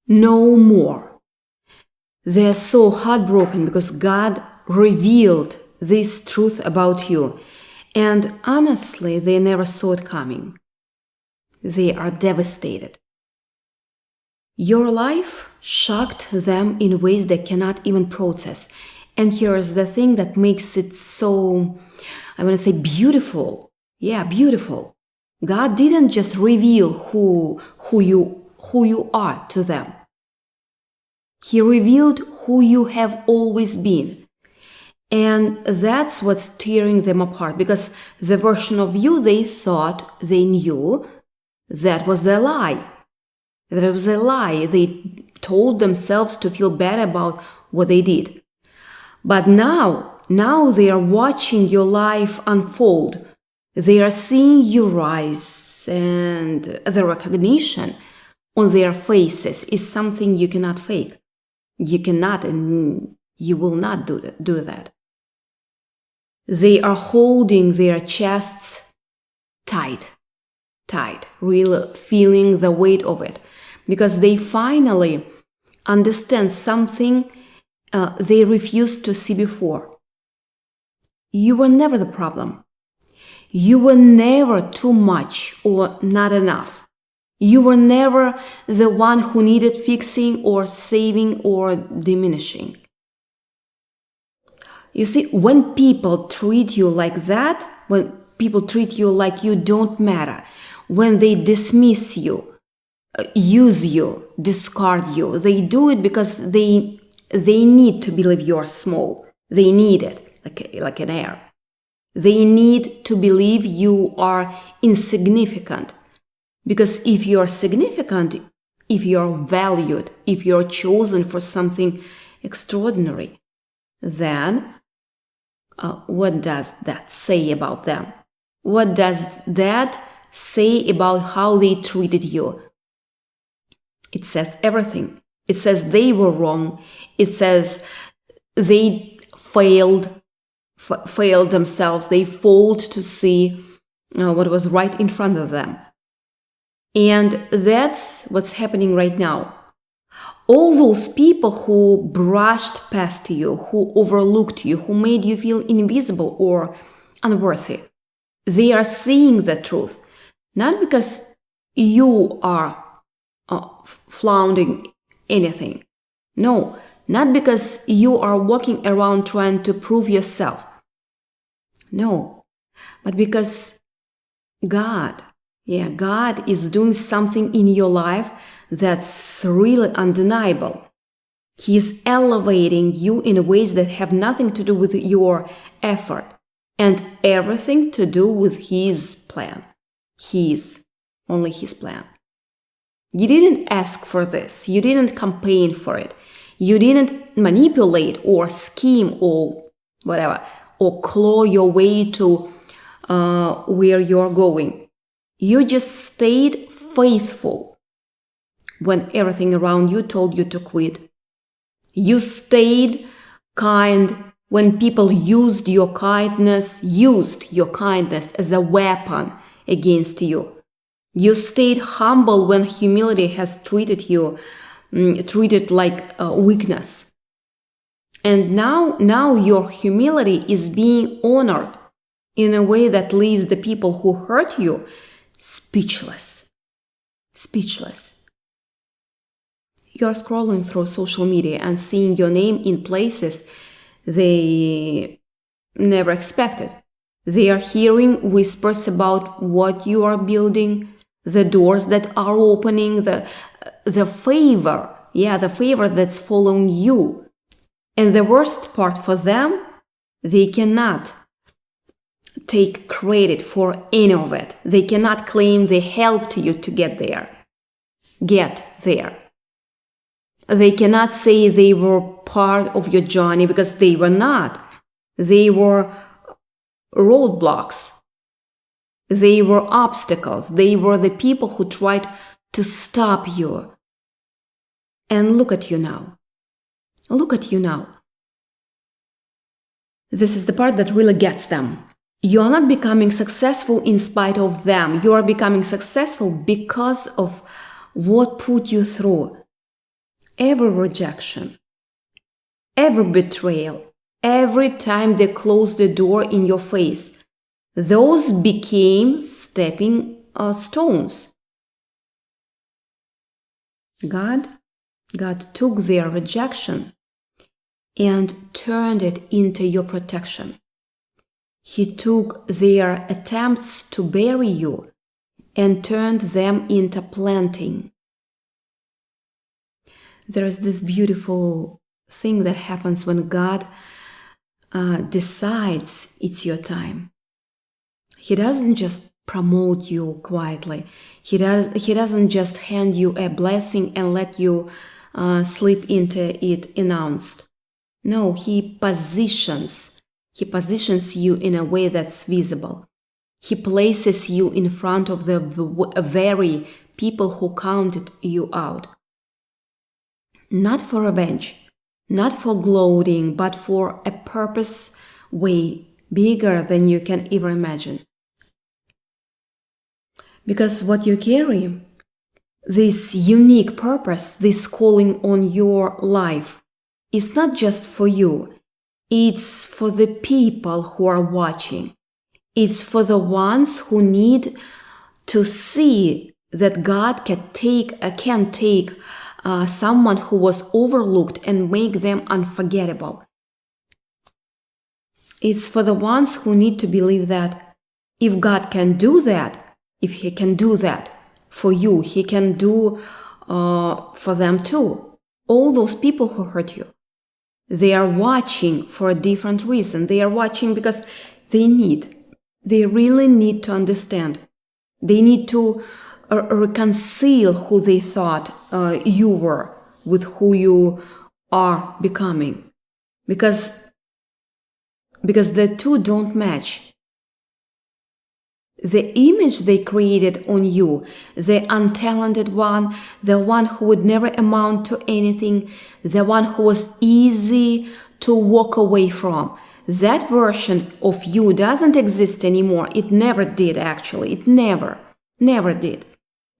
No more. They're so heartbroken because God revealed this truth about you. And honestly, they never saw it coming. They are devastated. Your life shocked them in ways they cannot even process. And here's the thing that makes it so, I want to say, beautiful. Yeah, beautiful. God didn't just reveal who you are to them. He revealed who you have always been. And that's what's tearing them apart, because the version of you they thought they knew, that was the lie. That was a lie. They told themselves to feel bad about what they did. But now they are watching your life unfold. They are seeing you rise, and the recognition on their faces is something you cannot fake. You cannot and you will not do that. They are holding their chests tight, really feeling the weight of it, because they finally understand something they refused to see before. You were never the problem. You were never too much or not enough. You were never the one who needed fixing or saving or diminishing. You see, when people treat you like that, when people treat you like you don't matter, when they dismiss you, use you, discard you, they do it because they need to believe you're small. They need it, like an air. They need to believe you are insignificant. Because if you're significant, if you're valued, if you're chosen for something extraordinary, then what does that say about them? What does that say about how they treated you? It says everything. It says they were wrong. It says they failed themselves. They failed to see what was right in front of them. And that's what's happening right now. All those people who brushed past you, who overlooked you, who made you feel invisible or unworthy, they are seeing the truth. Not because you are flaunting anything. No, not because you are walking around trying to prove yourself. No, but because God is doing something in your life that's really undeniable. He is elevating you in ways that have nothing to do with your effort and everything to do with His plan. Only His plan. You didn't ask for this. You didn't campaign for it. You didn't manipulate or scheme or whatever, or claw your way to where you're going. You just stayed faithful when everything around you told you to quit. You stayed kind when people used your kindness as a weapon against you. You stayed humble when humility has treated like weakness. And now your humility is being honored in a way that leaves the people who hurt you speechless. You're scrolling through social media and seeing your name in places they never expected. They are hearing whispers about what you are building, the doors that are opening, the favor that's following you. And the worst part for them, they cannot take credit for any of it. They cannot claim they helped you to get there. They cannot say they were part of your journey because they were not. They were roadblocks. They were obstacles. They were the people who tried to stop you. And look at you now. This is the part that really gets them. You are not becoming successful in spite of them. You are becoming successful because of what put you through. every rejection, every betrayal, every time they closed the door in your face, those became stepping stones. God took their rejection and turned it into your protection. He took their attempts to bury you and turned them into planting. There is this beautiful thing that happens when God decides it's your time. He doesn't just promote you quietly. He doesn't just hand you a blessing and let you slip into it unannounced. No, He positions you in a way that's visible. He places you in front of the very people who counted you out. Not for revenge, not for gloating, but for a purpose way bigger than you can ever imagine. Because what you carry, this unique purpose, this calling on your life, is not just for you. It's for the people who are watching. It's for the ones who need to see that God can take someone who was overlooked and make them unforgettable. It's for the ones who need to believe that if God can do that, if He can do that for you, He can do for them too. All those people who hurt you, they are watching for a different reason. They are watching because they really need to understand. They need to reconcile who they thought you were with who you are becoming. Because the two don't match. The image they created on you, the untalented one, the one who would never amount to anything, the one who was easy to walk away from, that version of you doesn't exist anymore. It never did, actually. It never did.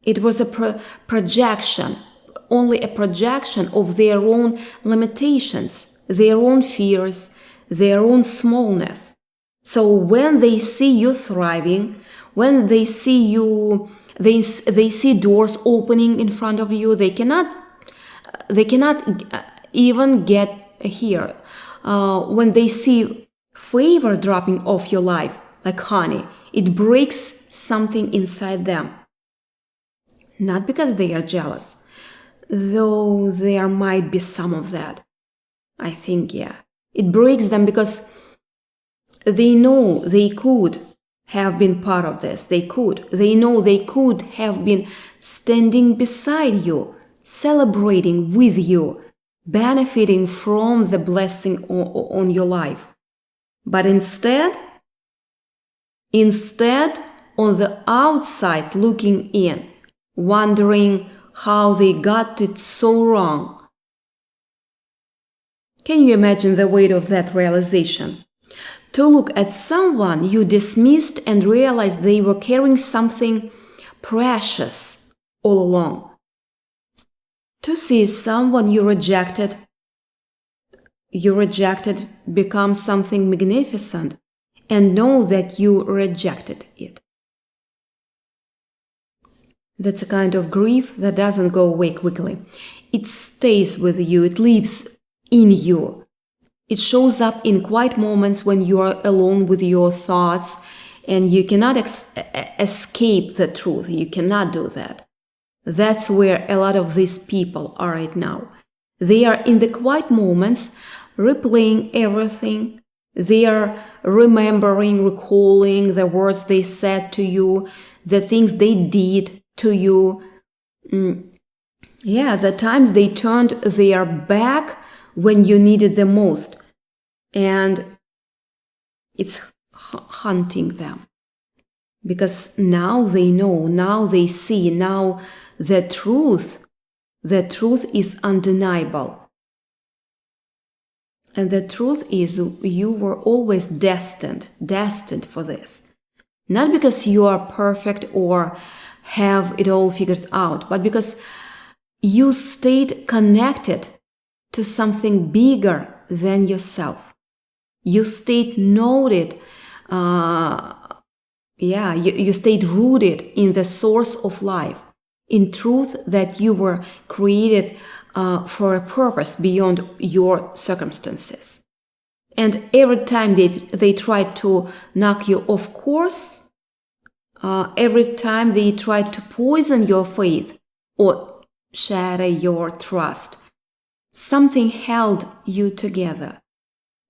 It was a projection, only a projection of their own limitations, their own fears, their own smallness. So when they see you thriving, when they see you, they see doors opening in front of you, they cannot even get here. When they see favor dropping off your life like honey, it breaks something inside them. Not because they are jealous, though there might be some of that. I think, yeah. It breaks them because they know they could have been part of this. They know they could have been standing beside you, celebrating with you, benefiting from the blessing on your life. But instead, on the outside looking in, wondering how they got it so wrong. Can you imagine the weight of that realization? To look at someone you dismissed and realize they were carrying something precious all along. To see someone you rejected become something magnificent and know that you rejected it. That's a kind of grief that doesn't go away quickly. It stays with you, it lives in you. It shows up in quiet moments when you are alone with your thoughts and you cannot escape the truth. You cannot do that. That's where a lot of these people are right now. They are in the quiet moments replaying everything. They are remembering, recalling the words they said to you, the things they did to you. The times they turned their back when you needed them most. And it's haunting them. Because now they know, now they see, now the truth is undeniable. And the truth is you were always destined for this. Not because you are perfect or have it all figured out, but because You stayed connected to something bigger than yourself. You stayed noted, you stayed rooted in the source of life, in truth that you were created for a purpose beyond your circumstances. And every time they tried to knock you off course, every time they tried to poison your faith or shatter your trust, something held you together.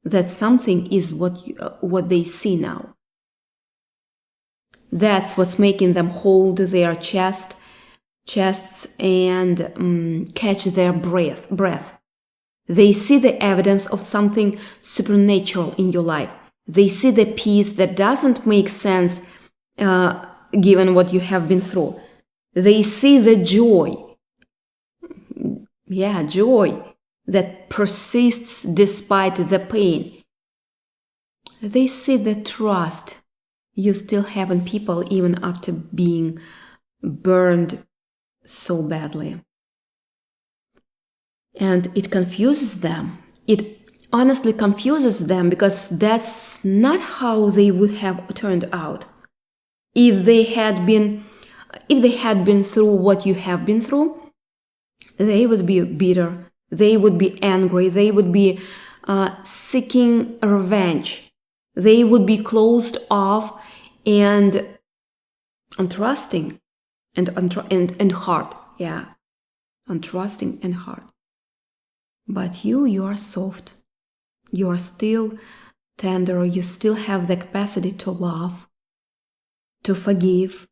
That something is what they see now. That's what's making them hold their chests and catch their breath. They see the evidence of something supernatural in your life. They see the peace that doesn't make sense given what you have been through. They see the joy. Joy that persists despite the pain. They see the trust you still have in people even after being burned so badly. And it confuses them. It honestly confuses them because that's not how they would have turned out. If they had been through what you have been through, they would be bitter, they would be angry, they would be seeking revenge, they would be closed off and untrusting and hard. Untrusting and hard. But you are soft. You are still tender. You still have the capacity to love, to forgive,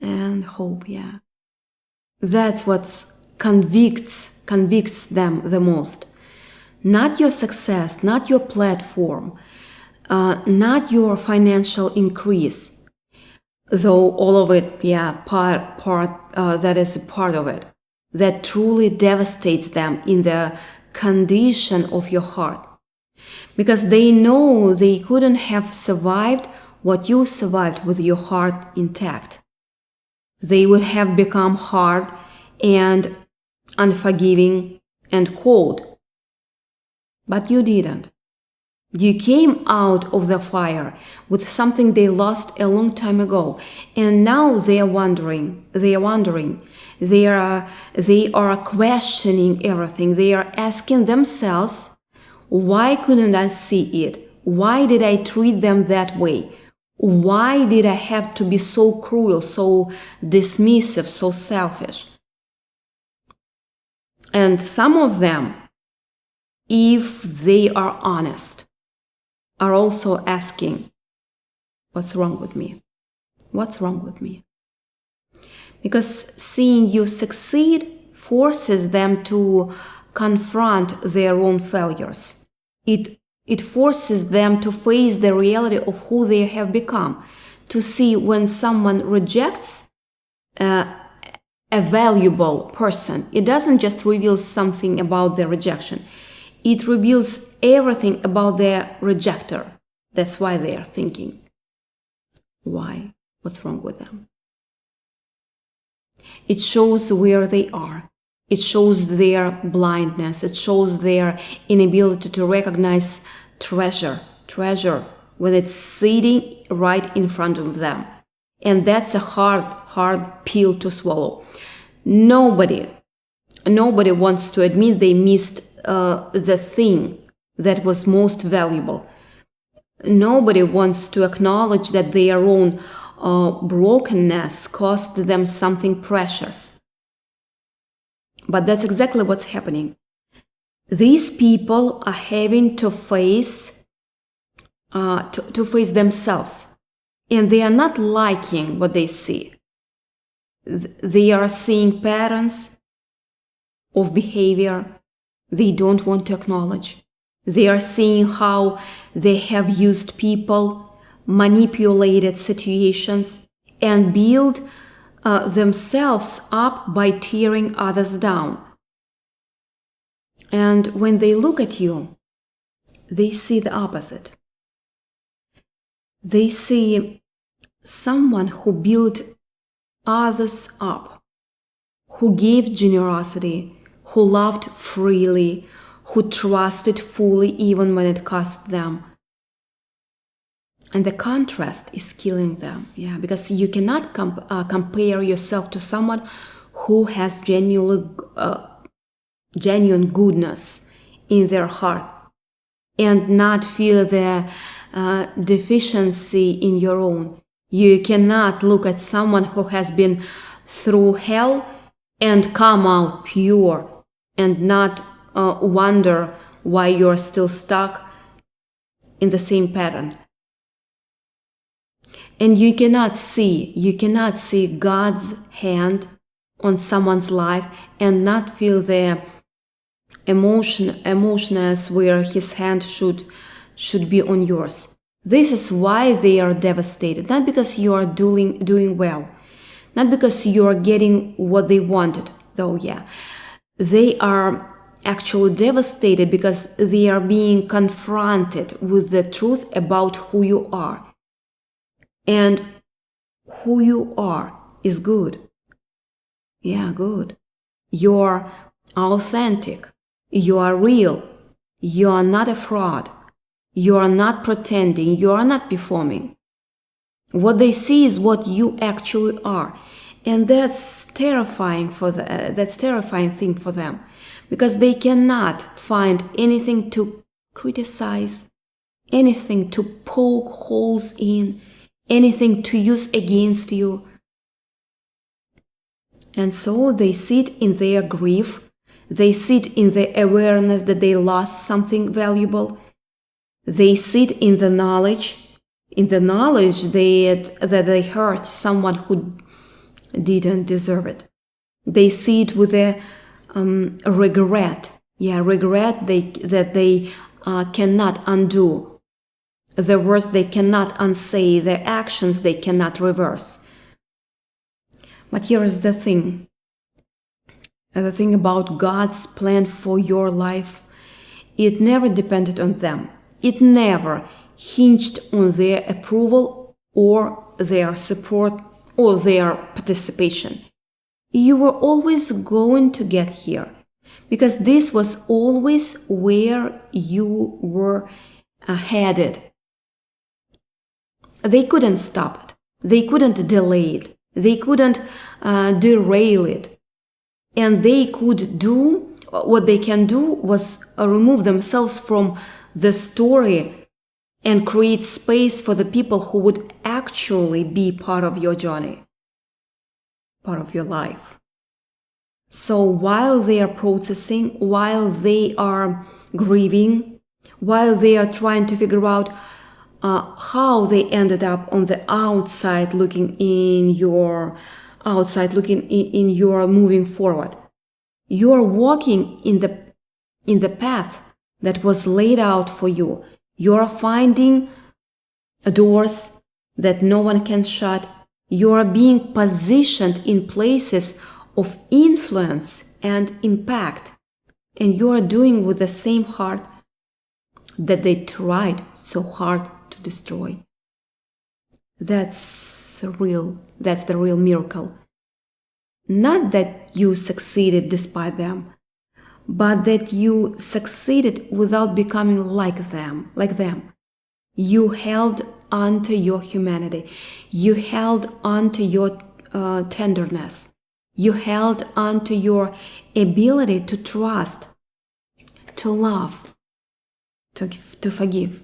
and hope. That's what convicts them the most. Not your success, not your platform, not your financial increase. Though all of it, that is a part of it. That truly devastates them in the condition of your heart. Because they know they couldn't have survived what you survived with your heart intact. They would have become hard and unforgiving and cold. But you didn't. You came out of the fire with something they lost a long time ago, and now they are wondering. They are questioning everything. They are asking themselves, why couldn't I see it? Why did I treat them that way? Why did I have to be so cruel, so dismissive, so selfish? And some of them, if they are honest, are also asking, what's wrong with me? What's wrong with me? Because seeing you succeed forces them to confront their own failures. It forces them to face the reality of who they have become, to see when someone rejects a valuable person. It doesn't just reveal something about the rejection. It reveals everything about the rejecter. That's why they are thinking, why? What's wrong with them? It shows where they are. It shows their blindness. It shows their inability to recognize treasure when it's sitting right in front of them. And that's a hard pill to swallow. Nobody wants to admit they missed the thing that was most valuable. Nobody wants to acknowledge that their own brokenness cost them something precious. But that's exactly what's happening. These people are having to face themselves, and they are not liking what they see. They are seeing patterns of behavior they don't want to acknowledge. They are seeing how they have used people, manipulated situations, and built themselves up by tearing others down. And when they look at you, they see the opposite. They see someone who built others up, who gave generosity, who loved freely, who trusted fully even when it cost them. And the contrast is killing them, because you cannot compare yourself to someone who has genuine goodness in their heart and not feel the deficiency in your own. You cannot look at someone who has been through hell and come out pure and not wonder why you're still stuck in the same pattern. And you cannot see God's hand on someone's life and not feel the emotionless where his hand should be on yours. This is why they are devastated, not because you are doing well, not because you are getting what they wanted, though, they are actually devastated because they are being confronted with the truth about who you are. And who you are is good. Good. You're authentic. You are real. You are not a fraud. You are not pretending. You are not performing. What they see is what you actually are. And that's terrifying thing for them, because they cannot find anything to criticize, anything to poke holes in, anything to use against you. And so they sit in their grief, they sit in the awareness that they lost something valuable, they sit in the knowledge that they hurt someone who didn't deserve it. They sit with a regret, that they cannot undo. The words they cannot unsay, their actions they cannot reverse. But here is the thing about God's plan for your life. It never depended on them. It never hinged on their approval or their support or their participation. You were always going to get here, because this was always where you were headed. They couldn't stop it. They couldn't delay it. They couldn't derail it. And they could do, what they can do was remove themselves from the story and create space for the people who would actually be part of your journey, part of your life. So while they are processing, while they are grieving, while they are trying to figure out how they ended up on the outside looking in your moving forward, you are walking in the path that was laid out for you. You are finding doors that no one can shut. You are being positioned in places of influence and impact, and you are doing with the same heart that they tried so hard to destroy. That's the real miracle. Not that you succeeded despite them, but that you succeeded without becoming like them. You held on to your humanity. You held on to your tenderness. You held on to your ability to trust, to love, to forgive.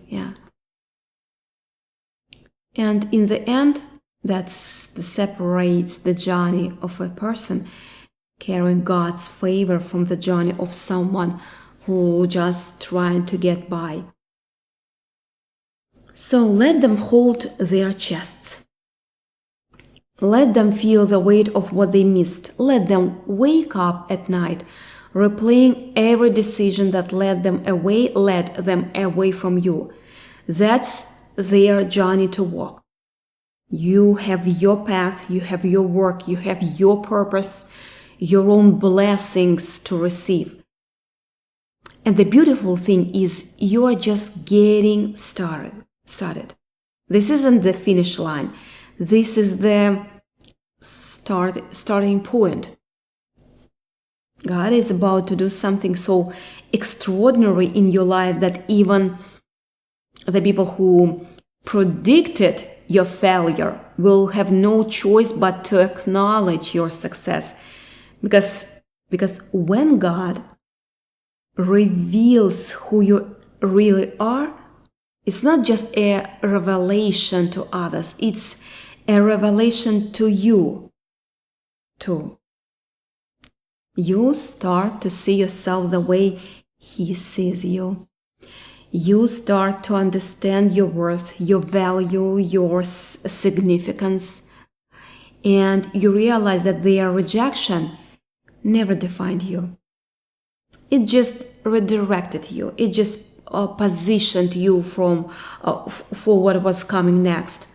And in the end, that separates the journey of a person carrying God's favor from the journey of someone who just trying to get by. So let them hold their chests. Let them feel the weight of what they missed. Let them wake up at night, replaying every decision that led them away from you. That's their journey to walk. You have your path, you have your work, you have your purpose, your own blessings to receive. And the beautiful thing is you are just getting started. This isn't the finish line. This is the starting point. God is about to do something so extraordinary in your life that even the people who predicted your failure will have no choice but to acknowledge your success. Because when God reveals who you really are, it's not just a revelation to others, it's a revelation to you too. You start to see yourself the way He sees you. You start to understand your worth, your value, your significance, and you realize that their rejection never defined you. It just redirected you. It just positioned you for what was coming next.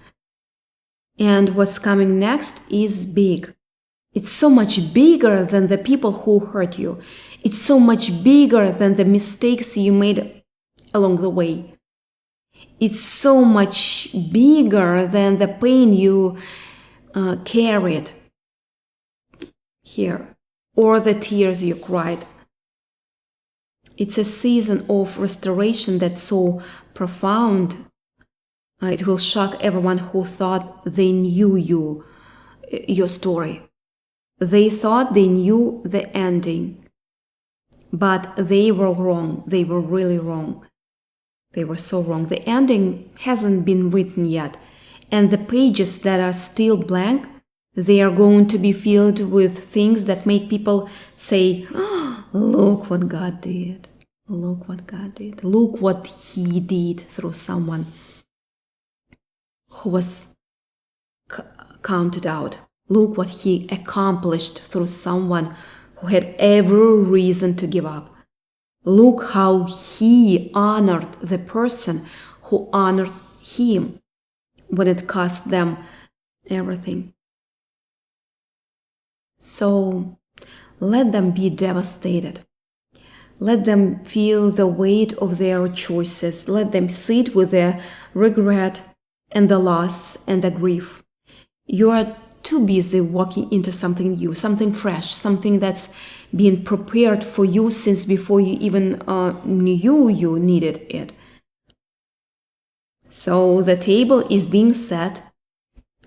And what's coming next is big. It's so much bigger than the people who hurt you. It's so much bigger than the mistakes you made along the way. It's so much bigger than the pain you carried here or the tears you cried. It's a season of restoration that's so profound. It will shock everyone who thought they knew your story. They thought they knew the ending, but they were wrong. They were really wrong. They were so wrong. The ending hasn't been written yet, and the pages that are still blank, they are going to be filled with things that make people say, oh, look what God did. Look what God did. Look what He did through someone who was counted out. Look what He accomplished through someone who had every reason to give up. Look how He honored the person who honored Him when it cost them everything. So let them be devastated. Let them feel the weight of their choices. Let them sit with their regret and the loss and the grief. You are too busy walking into something new, something fresh, something that's been prepared for you since before you even knew you needed it. So the table is being set,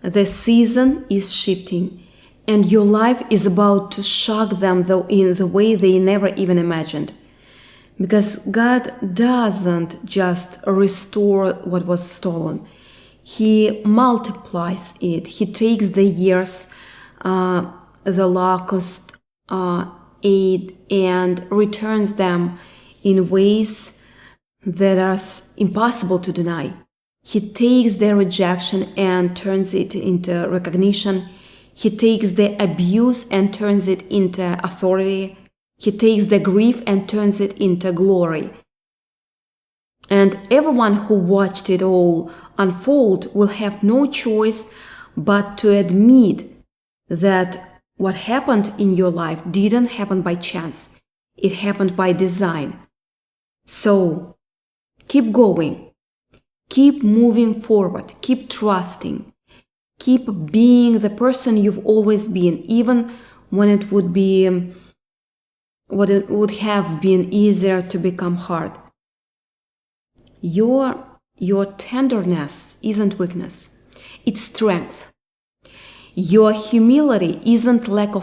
the season is shifting, and your life is about to shock them in the way they never even imagined. Because God doesn't just restore what was stolen. He multiplies it. He takes the years, the locust ate, and returns them in ways that are impossible to deny. He takes their rejection and turns it into recognition. He takes the abuse and turns it into authority. He takes the grief and turns it into glory. And everyone who watched it all unfold will have no choice but to admit that what happened in your life didn't happen by chance. It happened by design. So keep going. Keep moving forward. Keep trusting. Keep being the person you've always been, even when it would have been easier to become hard. Your tenderness isn't weakness, it's strength. Your humility isn't lack,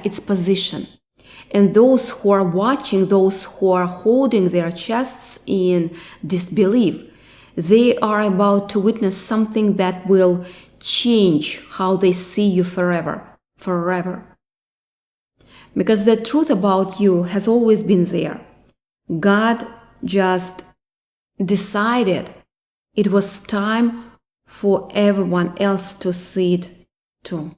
it's position. And those who are watching, those who are holding their chests in disbelief, they are about to witness something that will change how they see you forever. Because the truth about you has always been there. God just decided it was time for everyone else to see it too.